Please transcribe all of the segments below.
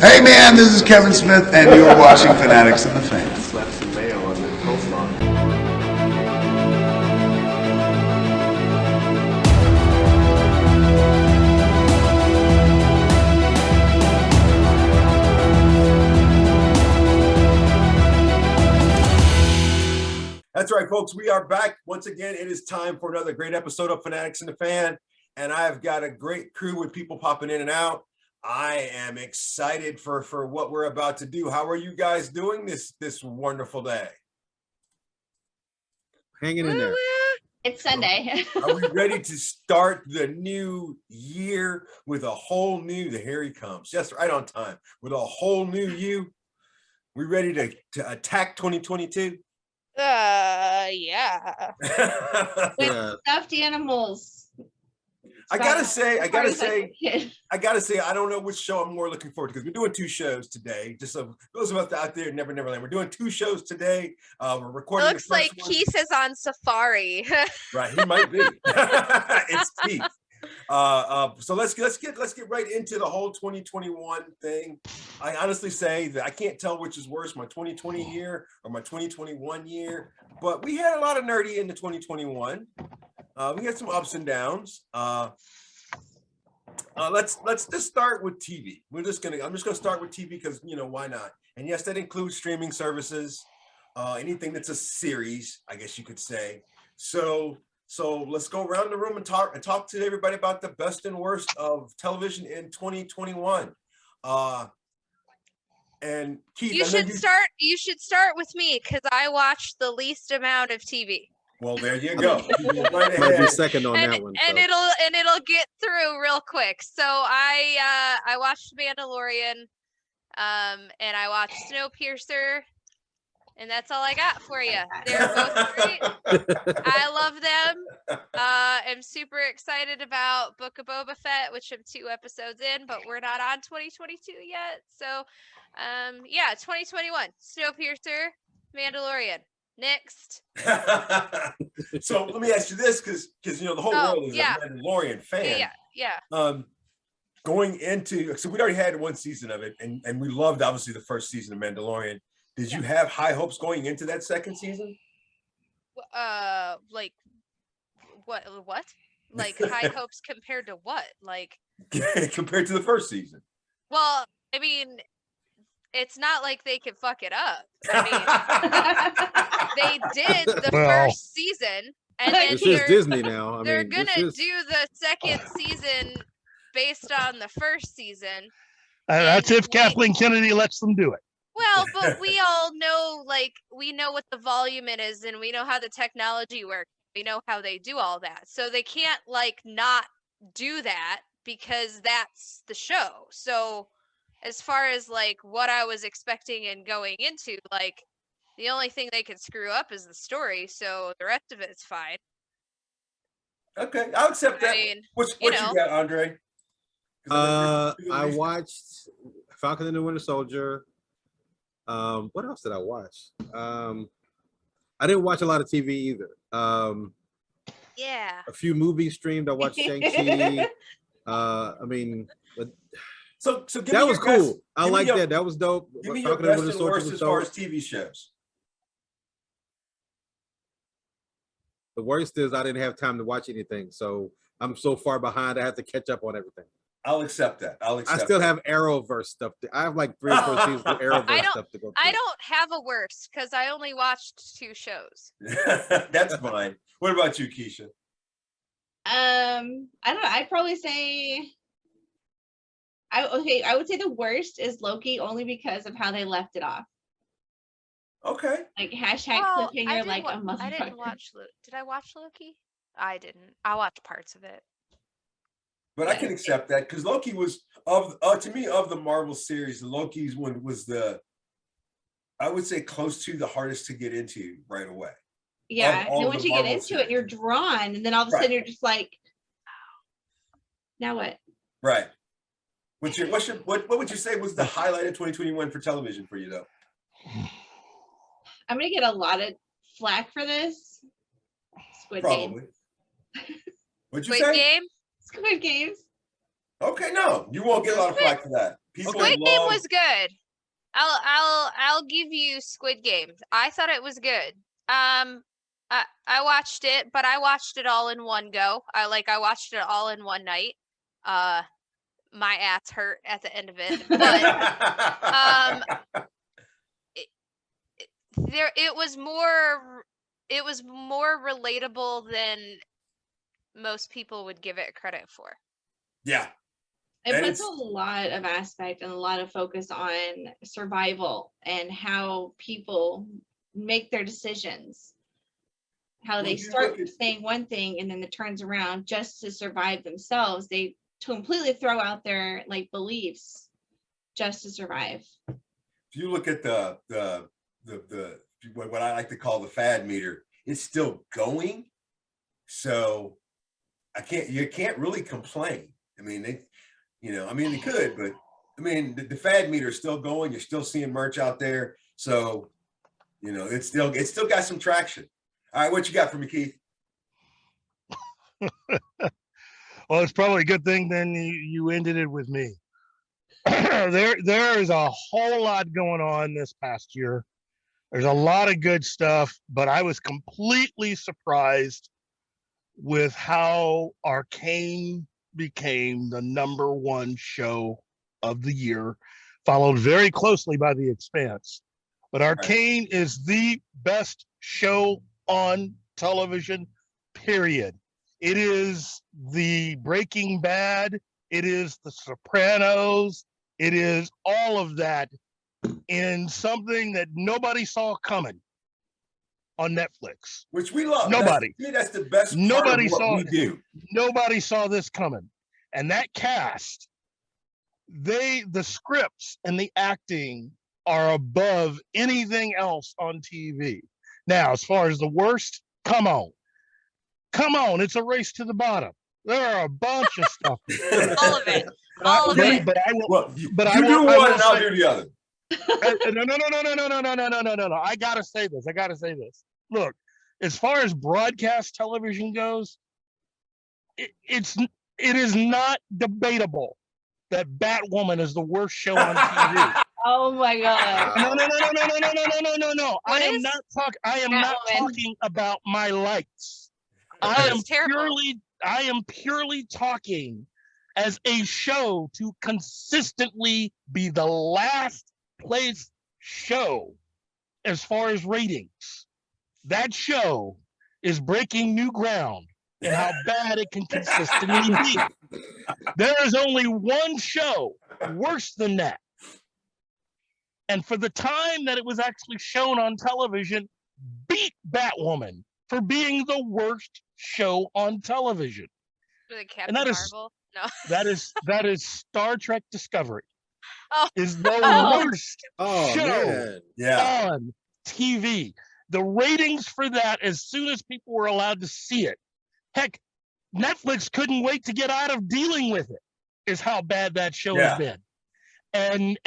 Hey man, this is Kevin Smith, and you are watching Fanatics and the Fan. Slap some mayo on the coleslaw. That's right, folks. We are back once again. It is time for another great episode of Fanatics and the Fan, and I've got a great crew with people popping in and out. I am excited for what we're about to do. How are you guys doing this wonderful day? Hanging in there. It's Sunday. Are we ready to start the new year with a whole new, here he comes, just right on time, with a whole new you? We ready to attack 2022? Yeah. With stuffed animals. I gotta say, I don't know which show I'm more looking forward to, because we're doing two shows today. Just so those of us out there, Never Neverland, we're doing two shows today. We're recording. It looks like Keith is on safari. Right, he might be. It's Keith. So let's get right into the whole 2021 thing. I honestly say that I can't tell which is worse, my 2020 year or my 2021 year. But we had a lot of nerdy in the 2021. We had some ups and downs. Let's just start with TV. I'm just gonna start with TV because, you know, why not? And yes, that includes streaming services, anything that's a series, I guess you could say. So let's go around the room and talk to everybody about the best and worst of television in 2021. And Keith, you should start with me because I watched the least amount of TV. Well, there you go. Right Might be second on that one. And it'll get through real quick. So I watched Mandalorian, and I watched Snowpiercer, and that's all I got for you. They're both great. I love them. I'm super excited about Book of Boba Fett, which I'm 2 episodes in, but we're not on 2022 yet. So, yeah, 2021, Snowpiercer, Mandalorian. Next. So let me ask you this, because you know the whole world is a Mandalorian fan. Yeah. Going into, so we already had one season of it, and we loved obviously the first season of Mandalorian. Did you have high hopes going into that second season? Like what? Like high hopes compared to what? Like compared to the first season? Well, I mean, it's not like they can fuck it up. I mean, they did the first season, and then it's just Disney now. They're gonna do the second season based on the first season. That's if Kathleen Kennedy lets them do it. Well, but we all know, like, we know what the volume it is, and we know how the technology works. We know how they do all that. So they can't, like, not do that because that's the show. So as far as, like, what I was expecting and going into, like, the only thing they can screw up is the story. So the rest of it's fine. Okay, I'll accept that. I mean, what you got, Andre? I watched Falcon and the Winter Soldier. What else did I watch? I didn't watch a lot of TV either. Yeah. A few movies streamed. I watched Shang-Chi. I mean, so that was cool. I like that. That was dope. Give me your best and worst as far as TV shows. The worst is I didn't have time to watch anything, so I'm so far behind. I have to catch up on everything. I'll accept that. I still have ARROWVERSE stuff. I have like 3 or 4 seasons of ARROWVERSE stuff to go through. I don't have a worst because I only watched 2 shows. That's fine. What about you, Keisha? I don't know. I'd probably say I would say the worst is Loki, only because of how they left it off. Okay. Like cliffhanger, like a motherfucker. I didn't watch Loki. Did I watch Loki? I didn't. I watched parts of it. But I can accept that because Loki was to me of the Marvel series, Loki's one was I would say close to the hardest to get into right away. Yeah, and once you get into it, you're drawn, and then all of a sudden you're just like, now what? Right. What would you say was the highlight of 2021 for television for you though? I'm gonna get a lot of flack for this. Squid Game. What'd you say? Game? Squid Games. Okay, no, you won't get a lot of flack for that. People Squid Game love. was good. I'll give you Squid Game. I thought it was good. I watched it, but I watched it all in one go. I watched it all in one night. My ass hurt at the end of it, but it was more relatable than most people would give it credit for. Yeah. It And puts it's- a lot of aspect and a lot of focus on survival and how people make their decisions. How Well, they you start look at- saying one thing and then it turns around just to survive themselves. They completely throw out their like beliefs just to survive. If you look at the what I like to call the fad meter, it's still going. So you can't really complain. I mean, they could, but I mean, the fad meter is still going. You're still seeing merch out there. So, it's still got some traction. All right, what you got for me, Keith? Well, it's probably a good thing then you ended it with me. There is a whole lot going on this past year. There's a lot of good stuff, but I was completely surprised with how Arcane became the #1 show of the year, followed very closely by The Expanse. But Arcane is the best show on television, period. It is the Breaking Bad. It is the Sopranos. It is all of that in something that nobody saw coming on Netflix. Which we love. Nobody. That's the best part Nobody of what saw we do. Nobody saw this coming. And that cast, the scripts and the acting are above anything else on TV. Now, as far as the worst, come on, it's a race to the bottom. There are a bunch of stuff. All of it. All of it. But I will. Well, But you I do will- I one will and I'll say- do the other. No. I gotta say this. Look, as far as broadcast television goes, it is not debatable that Batwoman is the worst show on TV. Oh my god. No. What I am is? not Batwoman. talking about my likes. Oh, I am it's terrible. purely talking as a show to consistently be the last place show as far as ratings. That show is breaking new ground in how bad it can consistently be. There is only one show worse than that. And for the time that it was actually shown on television, beat Batwoman for being the worst show on television. Was it Captain that is- Marvel? No. That is Star Trek Discovery. Oh. Is the Oh. worst Oh show man. Yeah. on TV. The ratings for that, as soon as people were allowed to see it, heck, Netflix couldn't wait to get out of dealing with it, is how bad that show Yeah. has been. And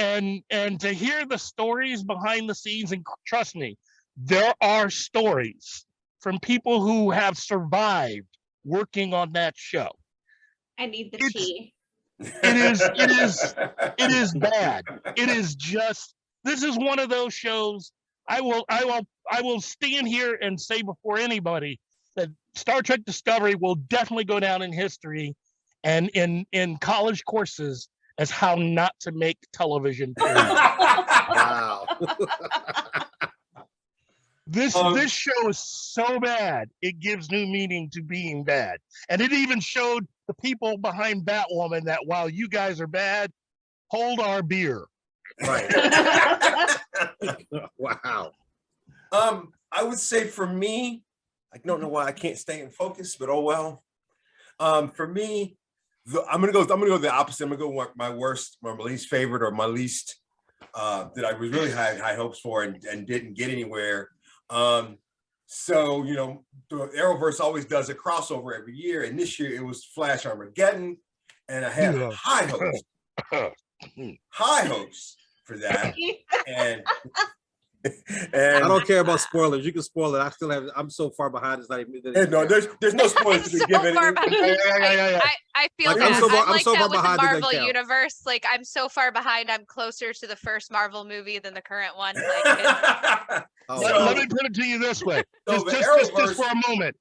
to hear the stories behind the scenes, and trust me, there are stories from people who have survived working on that show. I need the It's- tea. It is bad. It is just, this is one of those shows. I will stand here and say before anybody that Star Trek Discovery will definitely go down in history and in college courses as how not to make television. period. Wow. This show is so bad, it gives new meaning to being bad. And it even showed the people behind Batwoman that while you guys are bad, hold our beer. Right. Wow. I would say for me, I don't know why I can't stay in focus, but oh well. For me, I'm gonna go the opposite. I'm gonna go with my worst, my least favorite, or my least that I was really high hopes for and didn't get anywhere. So the ARROWVERSE always does a crossover every year, and this year it was Flash Armageddon, and I had Yeah. high hopes for that. And I And don't care about spoilers. You can spoil it. I'm so far behind. It's not even. no, there's no spoilers to So be given. far behind. I feel Like, that. I'm so far- I'm like so far that with the behind it doesn't Marvel count. universe. Like I'm so far behind. I'm closer to the first Marvel movie than the current one. Like it's, Oh, Let me put it to you this way, So just, the just for Arrowverse- a moment.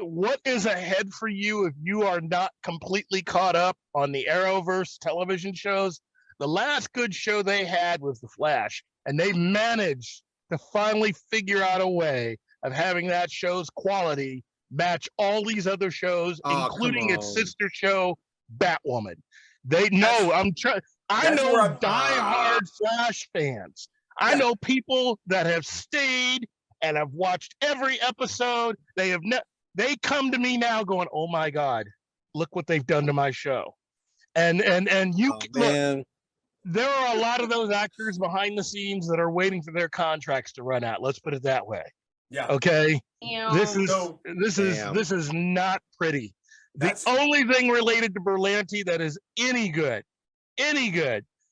What is ahead for you if you are not completely caught up on the Arrowverse television shows? The last good show they had was The Flash, and they managed to finally figure out a way of having that show's quality match all these other shows, Oh, including come its on. sister show, Batwoman. They know I'm trying. I that's know where I'm- diehard Flash fans. I Yeah. know people that have stayed and have watched every episode. They come to me now going, "Oh my God, look what they've done to my show." And you Oh, look, man. there are a lot of those actors behind the scenes that are waiting for their contracts to run out. Let's put it that way. Yeah. Okay. This is So- this is not pretty. That's- The only thing related to Berlanti that is any good,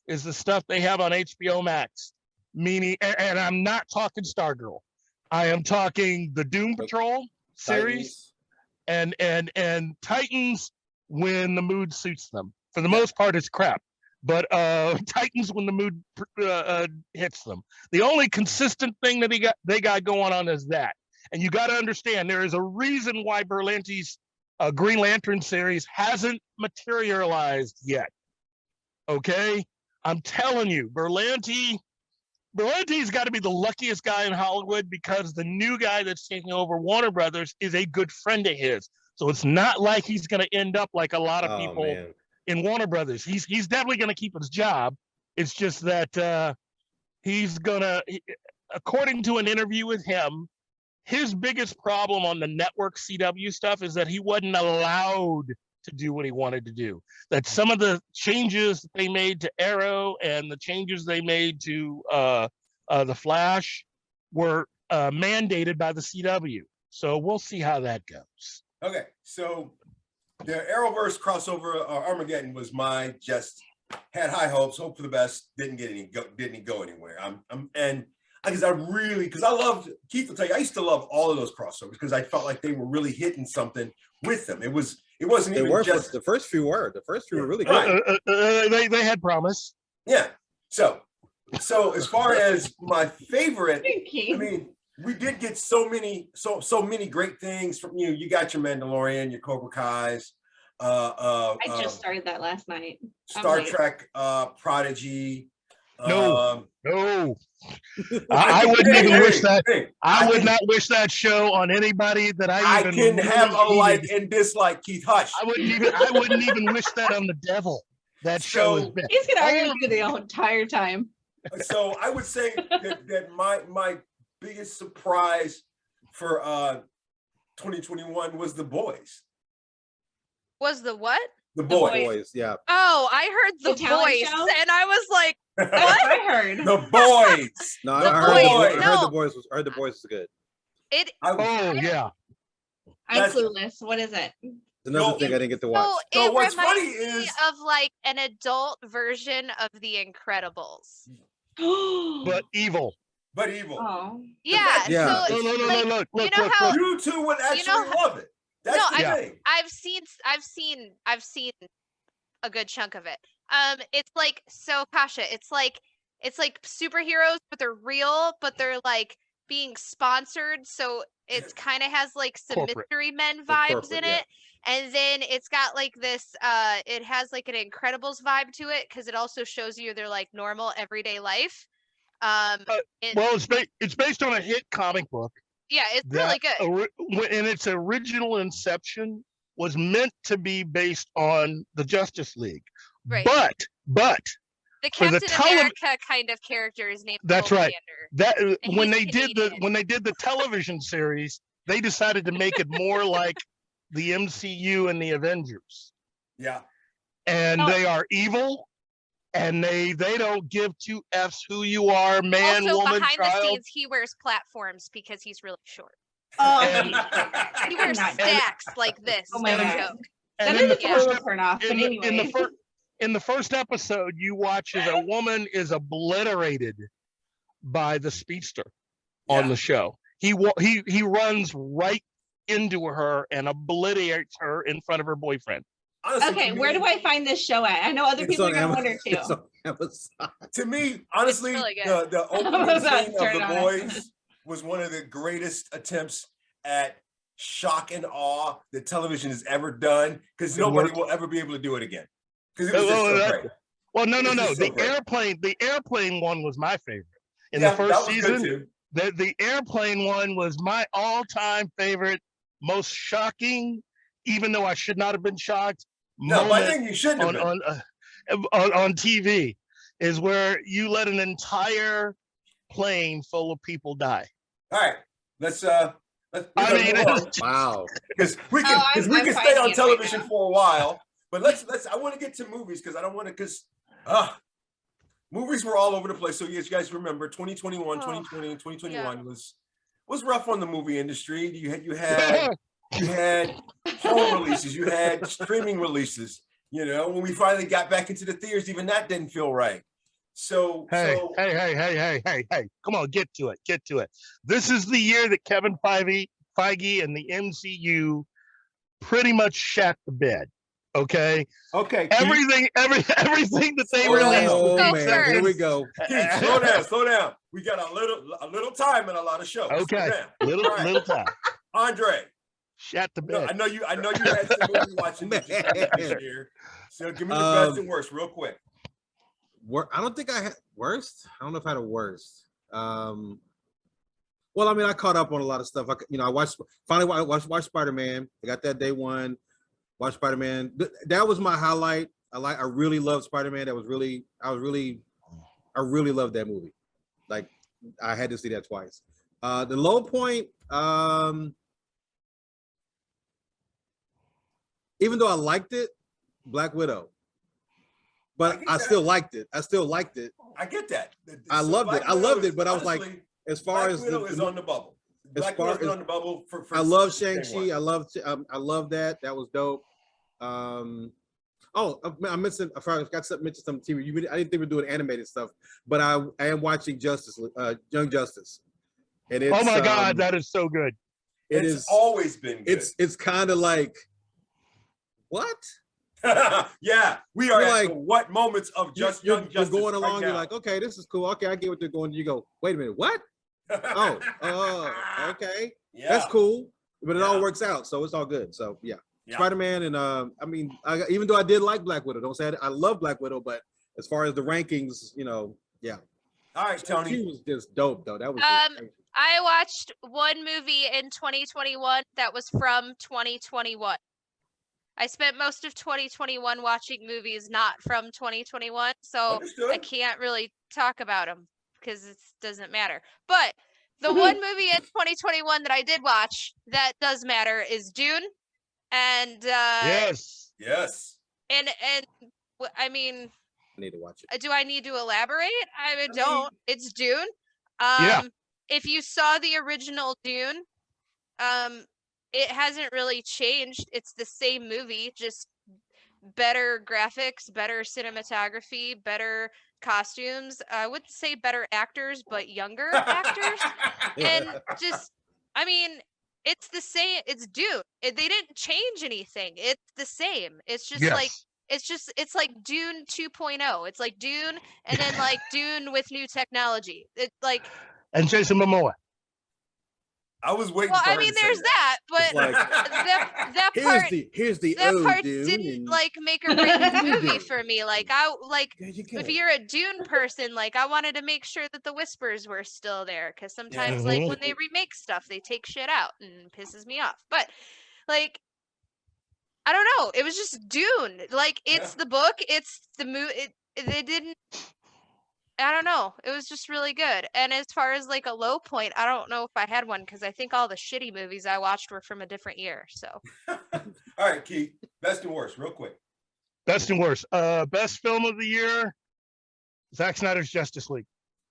is the stuff they have on HBO Max. Meaning, and I'm not talking Stargirl. I am talking the Doom Patrol series and Titans when the mood suits them. For the most part, it's crap. But Titans when the mood hits them. The only consistent thing that they got going on is that. And you got to understand, there is a reason why Berlanti's Green Lantern series hasn't materialized yet. Okay? I'm telling you, Berlanti's got to be the luckiest guy in Hollywood because the new guy that's taking over Warner Brothers is a good friend of his. So it's not like he's going to end up like a lot of people Man. in Warner Brothers. He's definitely going to keep his job. It's just that he's going to, according to an interview with him, his biggest problem on the network CW stuff is that he wasn't allowed to do what he wanted to do. That some of the changes they made to Arrow and the changes they made to the Flash were mandated by the CW. So we'll see how that goes. Okay, so the Arrowverse crossover Armageddon was had high hopes, hope for the best, didn't go anywhere. Because I loved, Keith will tell you, I used to love all of those crossovers because I felt like they were really hitting something with them. It wasn't They even were just the first few were really good. Right. They had promise. Yeah. So as far as my favorite, Keith. I mean, we did get so many great things from you. You got your Mandalorian, your Cobra Kai's, I just started that last night. Star Trek, Prodigy. No. I wouldn't even wish that. I would not wish that show on anybody that I even can have a like hated. and dislike, Keith. Hush. I wouldn't even wish that on the devil. That show is bad. He's gonna argue with you the entire time. So I would say that my biggest surprise for 2021 was The Boys. was the what? The The Boys. boys, yeah. Oh, I heard the The talent voice, show? and I was like, That's what I heard. The Boys. No, The I heard boys. I heard the boys was good. it. Oh yeah. I'm That's- clueless. What is it? Another No, thing I didn't get to So watch. So it what's reminds funny me is- of like an adult version of The Incredibles. But evil. But evil. Oh, Yeah. Yeah. So No, no, no, like, no, look, you know how You two would actually how- love it. That's No, the I- thing. I've seen a good chunk of it. It's like, so Kasha, it's like superheroes, but they're real, but they're like being sponsored. So it kind of has like some Corporate. Mystery Men vibes corporate, in yeah. it. And then it's got like this, it has like an Incredibles vibe to it because it also shows you their like normal everyday life. Well, it's based on a hit comic book. Yeah, it's really good. And its original inception was meant to be based on the Justice League. Right. But The for the Captain America kind of character is named That's right. Homelander. that And when he's they did Canadian. the television series, they decided to make it more like the MCU and the Avengers. Yeah. And Oh. they are evil, and they don't give two F's who you are, man, Also, woman, behind the child. scenes, he wears platforms because he's really short. oh, And- He wears cannot- stacks like this. Oh my no God. joke. And that in is the a first total turn off. But anyway, in the first episode, you watch as a woman is obliterated by the speedster Yeah. on the show. He runs right into her and obliterates her in front of her boyfriend. Honestly, Okay, to where me- do I find this show at? I know other It's people are on gonna Amazon. wonder too. It's on Amazon. To me, honestly, really good. the I opening was about to scene of turn The it on. Boys was one of the greatest attempts at shock and awe that television has ever done, because It nobody worked. will ever be able to do it again. Because it was just Oh, so that- great. Well, no. It's just so The great. airplane one was my favorite. In Yeah, the first that was good season, too. the airplane one was my all-time favorite, most shocking, even though I should not have been shocked. No, but I Moment think you shouldn't have on been. on TV is where you let an entire plane full of people die. All right, let's I mean, move on, Wow. because we Oh, can I'm stay finding on it television right now. for a while. But let's I want to get to movies, because I don't want to, because movies were all over the place. So yes, you guys remember 2021, Oh, 2020, and 2021 was rough on the movie industry. You had home releases, you had streaming releases. You know, when we finally got back into the theaters, even that didn't feel right. So hey, come on, get to it. This is the year that Kevin Feige and the MCU pretty much shat the bed. Okay, okay, everything that they Slow down. released. Oh Go man, here we first. go. Keith, slow down. We got a little time and a lot of shows. Okay, Slow down. All right. little time. Andre, Shat the no, bed. I know you had some movie watching that you did this year. So give me the best and worst real quick. I don't think I had worst. I don't know if I had a worst. Well, I mean, I caught up on a lot of stuff. I watched Spider-Man. I got that day one. Watched Spider-Man. That was my highlight. I really loved Spider-Man. I really loved that movie. Like, I had to see that twice. The low point, even though I liked it, Black Widow. But I still liked it. I get that. I loved it. I loved it, but I was like, honestly, as far Black as Widow is on the bubble. as Black far Widow's been as- on the bubble for I love same Shang-Chi. one. I love that. That was dope. I mentioned, I forgot to mention some TV. I didn't think we were doing animated stuff, but I am watching Young Justice. And it's, Oh my God, that is so good. It's always been good. It's kind of like, what? Yeah, we are You're at like- the what moments of You're Young Justice going along. right You're now. like, okay, this is cool. Okay, I get what they're going. You go, wait a minute, what? Okay, Yeah. that's cool. But it all Yeah. works out, so it's all good. So yeah. Yeah. Spider-Man, and even though I did like Black Widow, don't say I love Black Widow, but as far as the rankings, yeah. All right, She Tony. was just dope though. That was I watched one movie in 2021 that was from 2021. I spent most of 2021 watching movies not from 2021, so Understood. I can't really talk about them because it doesn't matter. But the one movie in 2021 that I did watch that does matter is Dune, and Yes. Yes. I mean, I need to watch it. do I need to elaborate? I don't. It's Dune. Yeah. If you saw the original Dune, it hasn't really changed. It's the same movie, just better graphics, better cinematography, better costumes. I wouldn't say better actors, but younger actors. And just, I mean, it's the same. It's Dune. They didn't change anything. It's the same. It's just like Yes. it's like Dune 2.0. It's like Dune and then like Dune with new technology. It's like, And Jason Momoa. I was waiting well, for I her mean, to say there's that, but It's like, that part here's the that ode, part dude. didn't like make or break the movie for me. Like There you go. if you're a Dune person, like I wanted to make sure that the whispers were still there because sometimes like Mhm. when they remake stuff, they take shit out and it pisses me off. But like I don't know, it was just Dune. Like it's the book, it's the movie. They didn't. I don't know. It was just really good. And as far as like a low point, I don't know if I had one because I think all the shitty movies I watched were from a different year. So All right, Keith. Best and worst, real quick. Best and worst. Best film of the year, Zack Snyder's Justice League.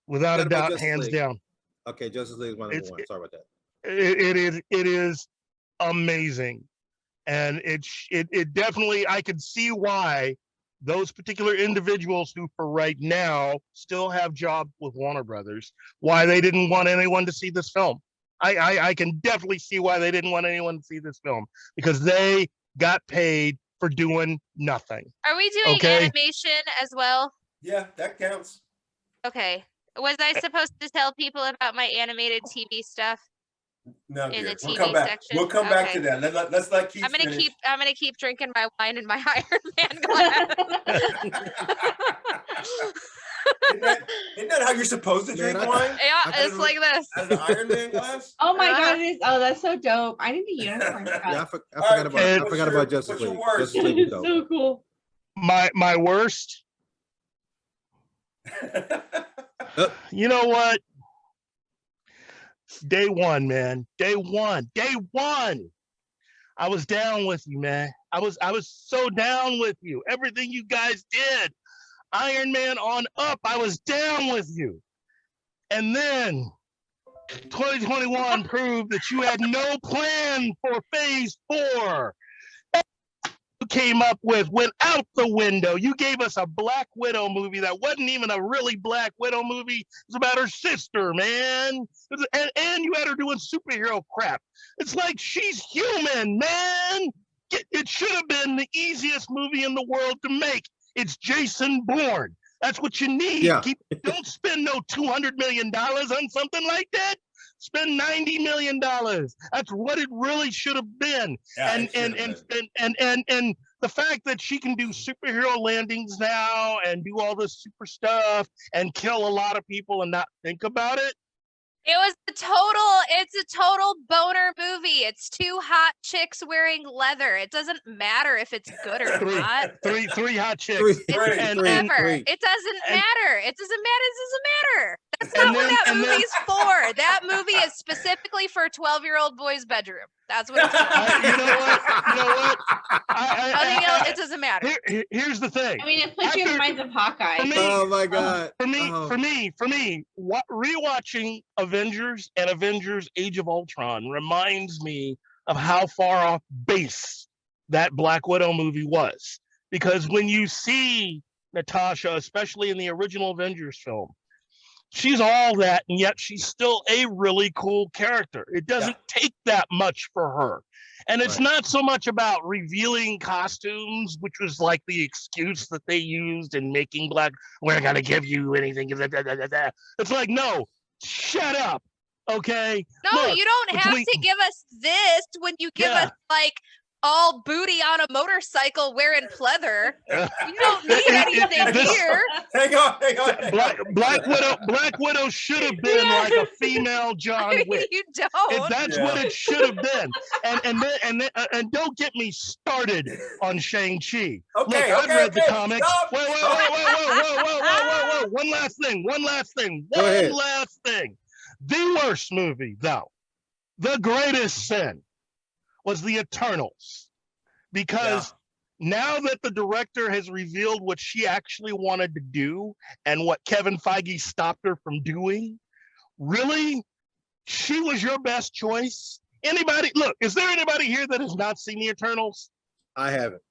Without a What about doubt, Justice hands League? down. Okay, Justice League is my number It's- one. Sorry about that. It is amazing. And it definitely, I could see why those particular individuals who for right now still have jobs with Warner Brothers, why they didn't want anyone to see this film. I can definitely see why they didn't want anyone to see this film, because they got paid for doing nothing. Are we doing Okay. animation as well? Yeah, that counts. Okay. Was I supposed to tell people about my animated TV stuff No, in dear. the We'll TV come back. section? We'll come back to Okay. that. Let's let Keith finish. I'm gonna keep drinking my wine in my Iron Man glass. Isn't that how you're supposed to Man, drink I- wine? Yeah, Out it's of- like this. Out of the Iron Man glass? Oh my God, it is. Oh, that's so dope. I need a unicorn cup. Yeah, I All forgot right, about Keith, I what's forgot your- about Justice what's your League. worst? Justice League was It's dope. so cool. My worst, you know what? Day one, man. Day one. I was down with you, man. I was so down with you. Everything you guys did, Iron Man on up, I was down with you. And then 2021 proved that you had no plan for phase 4. You came up with went out the window. You gave us a Black Widow movie that wasn't even a really Black Widow movie. It was about her sister, man. And you had her doing superhero crap. It's like she's human, man. It should have been the easiest movie in the world to make. It's Jason Bourne. That's what you need. Yeah. Don't spend no $200 million on something like that. Spend $90 million. That's what it really should have been. Yeah, and, it should and, have and, been. and the fact that she can do superhero landings now and do all this super stuff and kill a lot of people and not think about it. It's a total boner movie. It's two hot chicks wearing leather. It doesn't matter if it's good or not. Three hot chicks. Three. And- Whatever. three. It doesn't And- matter. It doesn't matter. That's And not what then- that and then- movie's for. That movie is specifically for a 12-year-old boy's bedroom. That's what it's for. You know what? Nothing else. It doesn't matter. Here's the thing. I mean, it puts you in the minds of Hawkeye. For me- Oh my God. For me, Oh. rewatching Avengers and Avengers Age of Ultron reminds me of how far off base that Black Widow movie was. Because when you see Natasha, especially in the original Avengers film, she's all that, and yet she's still a really cool character. It doesn't take that much for her. And it's Right. not so much about revealing costumes, which was like the excuse that they used in making Black, we're going to give you anything. It's like, no, shut up. Okay. No, Look, you don't have between- to give us this when you give Yeah. us like all booty on a motorcycle wearing pleather. You don't need anything this- here. Hang on. Black Widow should have been like a female John Wick. You don't. That's Yeah. what it should have been. And don't get me started on Shang-Chi. Look, I've read the comics. Stop. Whoa. One last thing. Go ahead. The worst movie, though, the greatest sin, was the Eternals. Because now that the director has revealed what she actually wanted to do and what Kevin Feige stopped her from doing, really? She was your best choice? Anybody, look, is there anybody here that has not seen the Eternals? I haven't.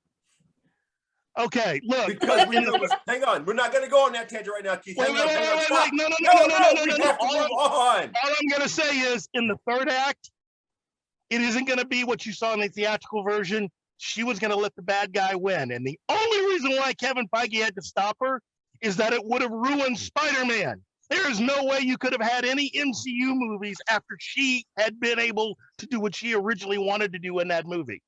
Okay, look. Because we know. Hang on. We're not going to go on that tangent right now, Keith. Wait, Hang on. Hang on. wait, Stop. no. We have to move on. All I'm gonna say is, in the third act, it isn't gonna be what you saw in the theatrical version. She was gonna let the bad guy win, and the only reason why Kevin Feige had to stop her is that it would have ruined Spider-Man. There is no way you could have had any MCU movies after she had been able to do what she originally wanted to do in that movie.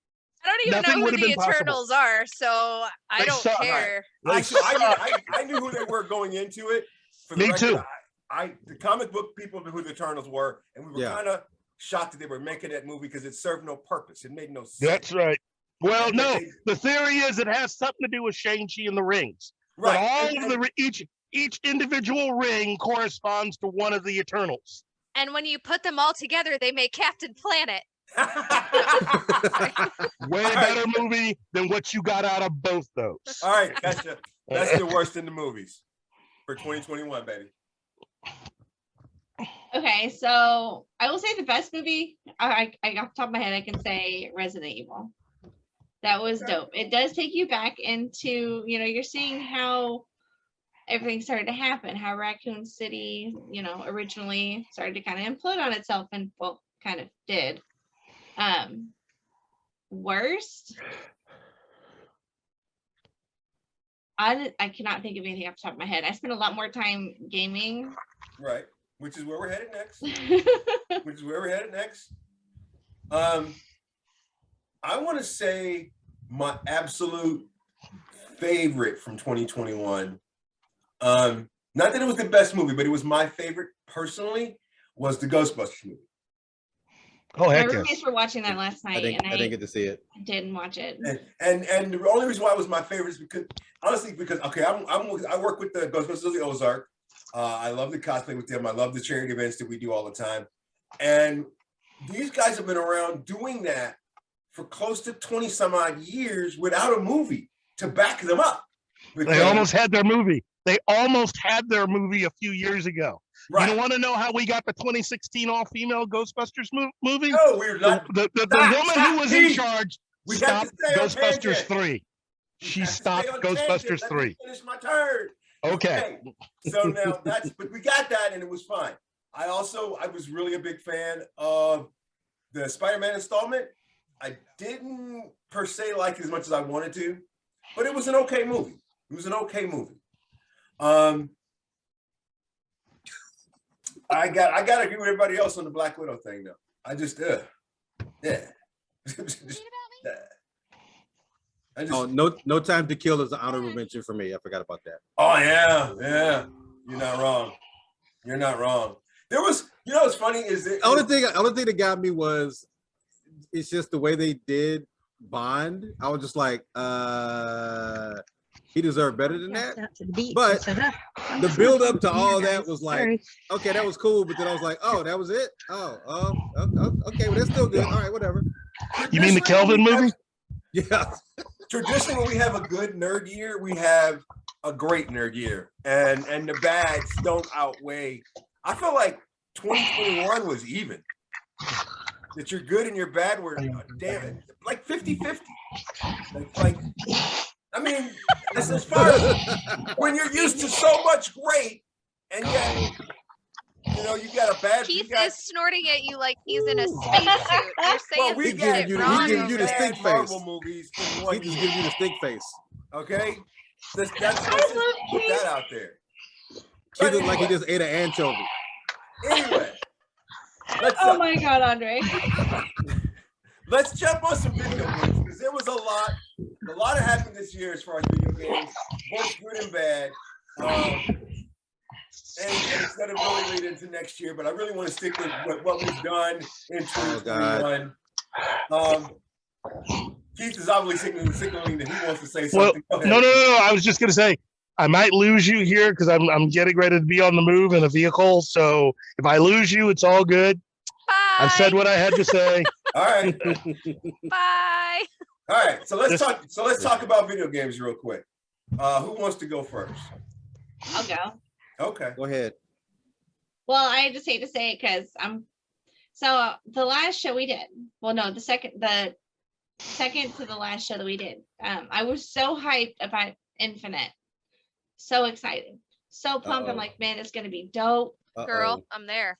I don't even Nothing know who would have the been possible. Eternals are, so I They don't suck. care. Actually, I knew who they were going into it. For the Me record, too. The comic book people knew who the Eternals were, and we were Yeah. kind of shocked that they were making that movie because it served no purpose. It made no sense. That's right. Well, And no, they- the theory is it has something to do with Shang-Chi and the rings. But Right. all And- of each individual ring corresponds to one of the Eternals. And when you put them all together, they make Captain Planet. Way All right. better movie than what you got out of both those. All right, that's the worst in the movies for 2021, baby. Okay, so I will say the best movie. I off the top of my head, I can say Resident Evil. That was dope. It does take you back into, you're seeing how everything started to happen, how Raccoon City, originally started to kind of implode on itself, and well, kind of did. Worst? I cannot think of anything off the top of my head. I spent a lot more time gaming. Right. Which is where we're headed next. I want to say my absolute favorite from 2021. Not that it was the best movie, but it was my favorite personally, was the Ghostbusters movie. Oh, My heck yes. roommates were watching that last night, and I didn't get to see it. didn't watch it. And the only reason why it was my favorite is because okay, I work with the Ghostbusters of the Ozark. I love the cosplay with them. I love the charity events that we do all the time. And these guys have been around doing that for close to 20 some odd years without a movie to back them up. They almost had their movie. They almost had their movie a few years ago. Right. You don't want to know how we got the 2016 all-female Ghostbusters movie? No, we're not. The woman who was in charge We have stopped to stay on Ghostbusters tangent. 3. She stopped Ghostbusters 3. Finish my turn. Okay. So now but we got that and it was fine. I was really a big fan of the Spider-Man installment. I didn't per se like it as much as I wanted to, but it was an okay movie. I got to agree with everybody else on the Black Widow thing though. I just yeah. No Time to Kill is an honorable mention for me. I forgot about that. Oh yeah. You're not wrong. There was, what's funny is that Only thing that got me was it's just the way they did Bond. I was just like, he deserved better than that. But the build up to all that was like, okay, that was cool. But then I was like, oh, that was it. Okay, well that's still good. All right, whatever. You mean the Kelvin movie? Yeah. Traditionally, when we have a good nerd year, we have a great nerd year, and the bads don't outweigh. I feel like 2021 was even. That you're good and you're bad were, damn it, like 50-50. Like, I mean, this is fun. When you're used to so much great, and yet, you got a bad. Keith is snorting at you like he's in a spacesuit. You're saying we shit give wrong. you the stink face. Marvel movies in He one just year. gives you the stink face. Okay, let's just put that out there. He looked like he just ate an anchovy. Anyway, Oh my God, Andre. let's jump on some video games because there was a lot happened this year as far as video games, both good and bad. And instead of really lead into next year, but I really want to stick with what we've done in 2021. Keith is obviously signaling that he wants to say something. Well, no. I was just going to say, I might lose you here because I'm getting ready to be on the move in a vehicle. So if I lose you, it's all good. Bye. I've said what I had to say. All right. Bye. All right. So let's talk about video games real quick. Who wants to go first? I'll go. Okay. Go ahead. Well, I just hate to say it because so the last show we did, well, no, the second to the last show that we did, I was so hyped about Infinite, so excited, so pumped. I'm like, man, it's gonna be dope. Girl, I'm there.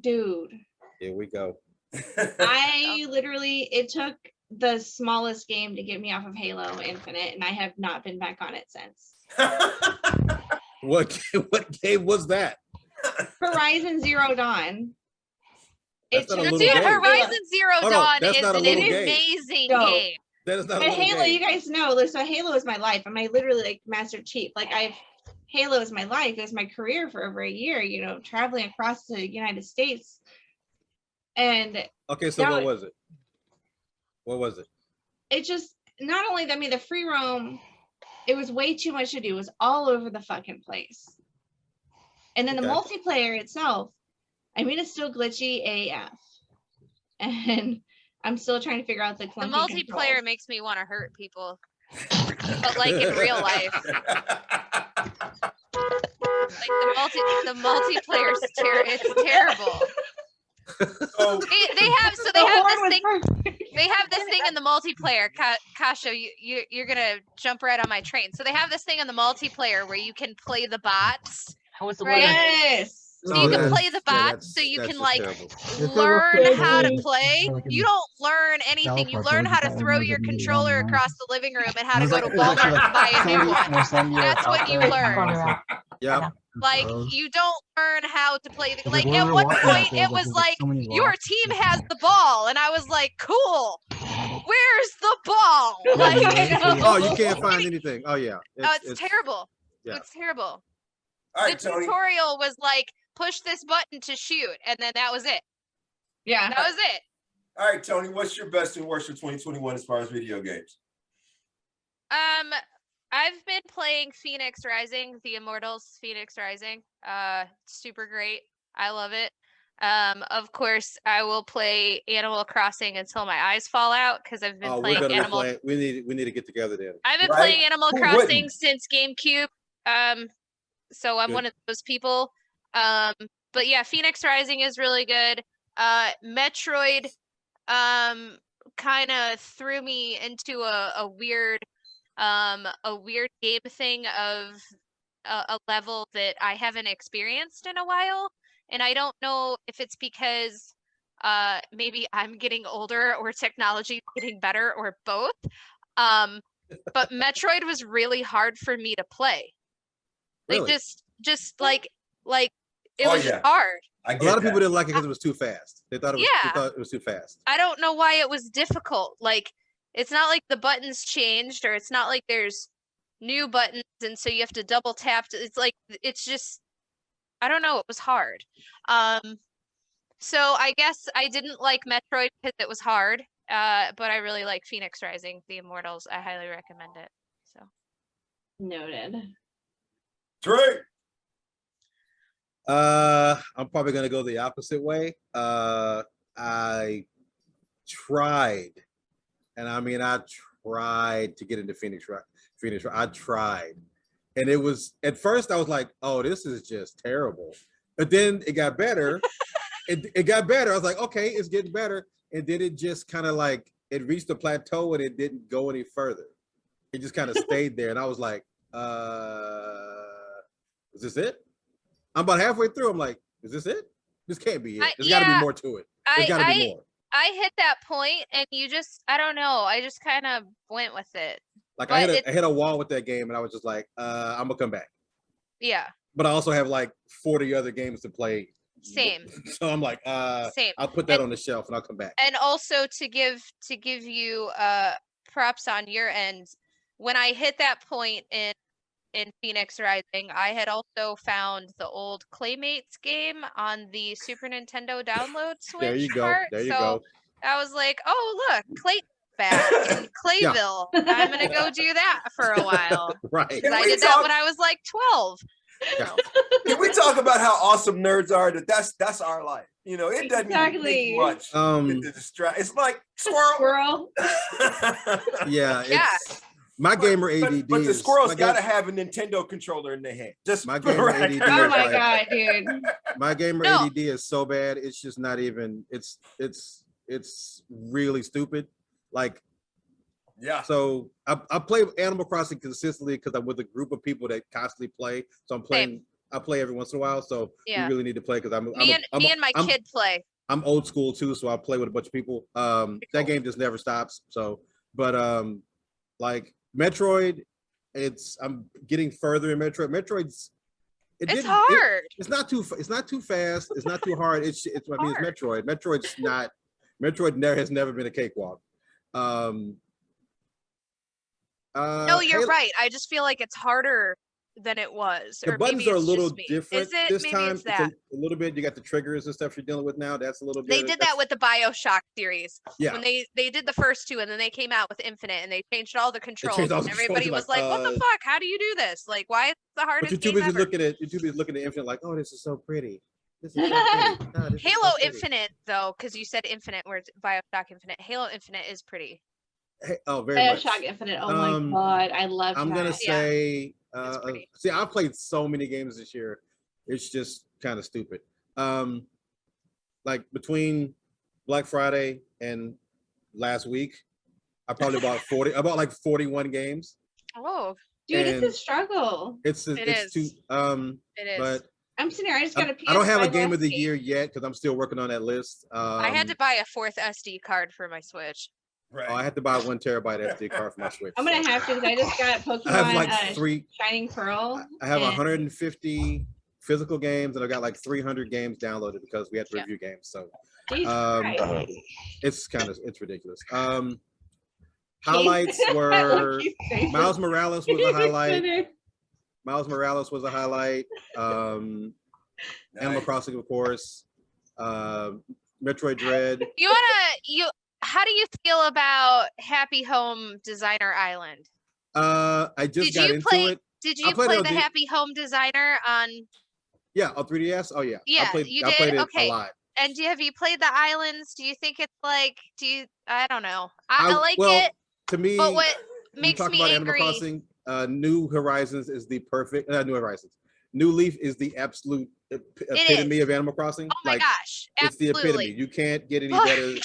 Dude, Here we go. I literally, it took the smallest game to get me off of Halo Infinite, and I have not been back on it since. What game was that? Horizon Zero Dawn. That's not a took- little Dude, game. Horizon Zero Hold on, Dawn that's is not a an little game. amazing No. game. That is not a But little Halo, game. you guys know, so Halo is my life. I literally like Master Chief. Like Halo is my life. It was my career for over a year, traveling across the United States. And Okay, so Now what it- was it? What was it? it just, not only that, the free roam, it was way too much to do. It was all over the fucking place. And then the Okay. multiplayer itself, it's still glitchy AF. And I'm still trying to figure out the The clunky multiplayer controls. makes me want to hurt people, but like in real life. Like the multiplayer is it's terrible. So They have The horn this was thing. perfect. they have this thing in the multiplayer. Kasha, you're gonna jump right on my train. So they have this thing in the multiplayer where you can play the bots, right? Yes. So you can play the bots, so you can like learn how to play. You don't learn anything. You learn how to throw your controller across the living room and how to go to Walmart and buy a new one. That's what you learn. Yeah. Like you don't learn how to play the like at one point it was like your team has the ball and I was like, cool, where's the ball? Like Oh, you can't find anything. Oh yeah. it's terrible. Yeah. It's terrible. All right, The Tony. tutorial was like push this button to shoot, and then that was it. Yeah. That was it. All right, Tony, what's your best and worst for 2021 as far as video games? I've been playing Phoenix Rising, the Immortals Phoenix Rising. Super great. I love it. Of course, I will play Animal Crossing until my eyes fall out because I've been playing Animal. We need to get together then. I've been Right? playing Animal Who Crossing wouldn't? since GameCube. So I'm Good. one of those people. But yeah, Phoenix Rising is really good. Metroid kind of threw me into a weird game thing of a level that I haven't experienced in a while. And I don't know if it's because maybe I'm getting older or technology is getting better or both. But Metroid was really hard for me to play. Like Really? just like it Oh, was yeah. hard. I A get lot of that. people didn't like it because it was too fast. They thought it was too fast. I don't know why it was difficult. Like it's not like the buttons changed or it's not like there's new buttons and so you have to double tap. It's like it's just I don't know, it was hard. So I guess I didn't like Metroid because it was hard. But I really like Phoenix Rising, The Immortals. I highly recommend it. So Noted. Trey. I'm probably gonna go the opposite way. I tried, and I mean I tried to get into Phoenix. I tried, and it was at first I was like, "Oh, this is just terrible," but then it got better. It got better. I was like, "Okay, it's getting better," and then it just kind of like it reached a plateau and it didn't go any further. It just kind of stayed there, and I was like, "Is this it?" I'm about halfway through. I'm like, is this it? This can't be it. There's got to be more to it. There's got to be more. I hit that point and you just, I don't know. I just kind of went with it. Like I hit a wall with that game and I was just like, I'm gonna come back. Yeah. But I also have like 40 other games to play. Same. So I'm like, same. I'll put that on the shelf and I'll come back. And also to give you props on your end, when I hit that point in Phoenix Rising, I had also found the old Claymates game on the Super Nintendo download Switch. There you go. There you go. I was like, oh look, Clayton's back in Clayville. I'm gonna go do that for a while. Right. I did that when I was like 12. Yeah. Can we talk about how awesome nerds are? That's our life. You know, it doesn't even take much to distract. It's like squirrel. Yeah. My gamer ADD. But the squirrel's got to have a Nintendo controller in their hand. Just my gamer ADD. Oh my god, dude! My gamer ADD is so bad. It's just not even. It's really stupid. Like, yeah. So I play Animal Crossing consistently because I'm with a group of people that constantly play. So I'm playing. Same. I play every once in a while. So we really need to play because me and my kid play. I'm old school too, so I play with a bunch of people. That game just never stops. So, but like Metroid, I'm getting further in Metroid. Metroid's it's hard. It's not too fast. It's not too hard. It's Metroid. Metroid's not. Metroid has never been a cakewalk. No, you're right. I just feel like it's harder than it was. The buttons are a little different Is it? this Maybe time. It's that. A little bit. You got the triggers and stuff you're dealing with now. That's a little bit. They did that with the BioShock series. Yeah. When they did the first two and then they came out with Infinite and they changed all the controls. all the And everybody controls, was like, what the fuck? How do you do this? Like, why is it the hardest But you're game too busy ever? looking at Infinite like, oh, this is so pretty. This is so pretty. Oh, this is Halo so pretty. Infinite, though, because you said Infinite, where it's BioShock Infinite. Halo Infinite is pretty. Hey, oh, very much. BioShock Infinite. Oh my god, I love that. I'm gonna say, It's pretty. see, I've played so many games this year. It's just kind of stupid. Like between Black Friday and last week. I probably bought 40. I bought like 41 games. Oh, Dude, it's a And struggle. It it's too is. It is. but I'm sitting here. I just got a PS5 I don't have a game last of the week. year yet because I'm still working on that list. I had to buy a 4th SD card for my Switch. Right. I had to buy a 1 terabyte SD card for my Switch. I'm gonna so. have to because I just got Pokemon I have like Shining Pearl. I have and 150 physical games and I got like 300 games downloaded because we had to Yeah. review games. So Jesus Christ. it's ridiculous. Highlights were Lucky's face Miles is- Morales was a highlight. Nice. Miles Morales was a highlight. Animal Nice. Crossing, of course. Metroid Dread. How do you feel about Happy Home Designer Island? I just Did got you into play- it. Did I you played play it the on Happy Home Designer on? Yeah, on 3DS. Oh yeah. Yeah, I played you I played did? it Okay. a lot. And have you played the islands? Do you think it's like? I don't know. I like well, it, to me, but what when you makes talk me about angry? Animal Crossing, New Horizons is the perfect. New Horizons. New Leaf is the absolute epitome is. of Animal Crossing. Oh my gosh! It's the Absolutely. epitome. You can't get any Fuck better. you.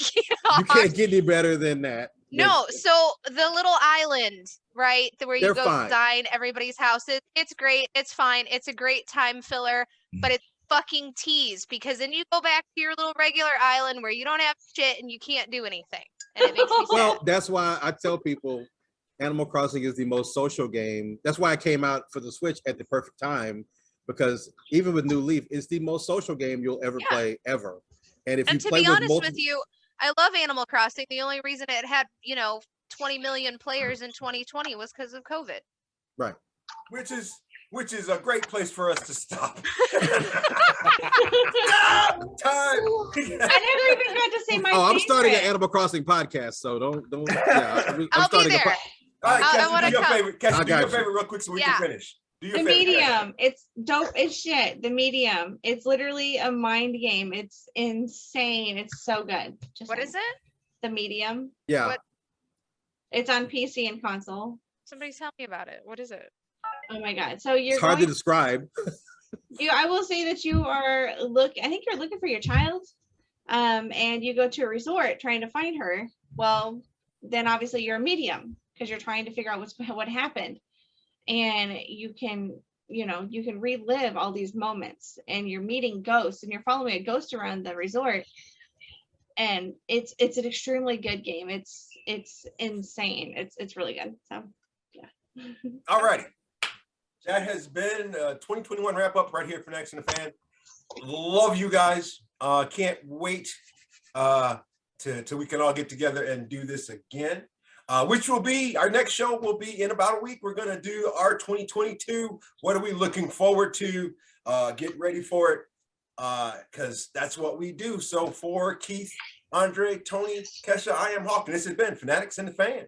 You can't get any better than that. No, so the little island, right, where you They're go fine. design everybody's houses, it's great, it's fine, it's a great time filler, but it's fucking tease because then you go back to your little regular island where you don't have shit and you can't do anything, and it makes me sad. Well, that's why I tell people Animal Crossing is the most social game. That's why I came out for the Switch at the perfect time because even with New Leaf, it's the most social game you'll ever play ever. And if And you to play be with honest multiple, with you, I love Animal Crossing. The only reason it had 20 million players in 2020 was because of COVID. right? Which is a great place for us to stop. Time. I never even got to say my Oh, I'm starting an favorite. Animal Crossing podcast, so don't. Yeah, I'm I'll be starting a there. All right, I Cassie, wanna do your come. favorite. Cassie, I do your got you. favorite real quick so we Yeah. can finish. Do your The favorite. Medium. It's dope as shit. The Medium. It's literally a mind game. It's insane. It's so good. What is it? The Medium. Yeah. What? It's on PC and console. Somebody tell me about it. What is it? Oh my god. So you're It's hard to going, describe. I will say that you are I think you're looking for your child. And you go to a resort trying to find her. Well, then obviously you're a medium because you're trying to figure out what happened. And you can relive all these moments and you're meeting ghosts and you're following a ghost around the resort. And it's an extremely good game. It's insane. It's really good. So yeah. All righty. That has been 2021 wrap up right here for Fanatics and the Fan. Love you guys. Can't wait till we can all get together and do this again. Which will be our next show will be in about a week. We're gonna do our 2022. What are we looking forward to? Get ready for it, because that's what we do. So for Keith, Andre, Tony, Kesha, I am Hawk, and this has been Fanatics and the Fan.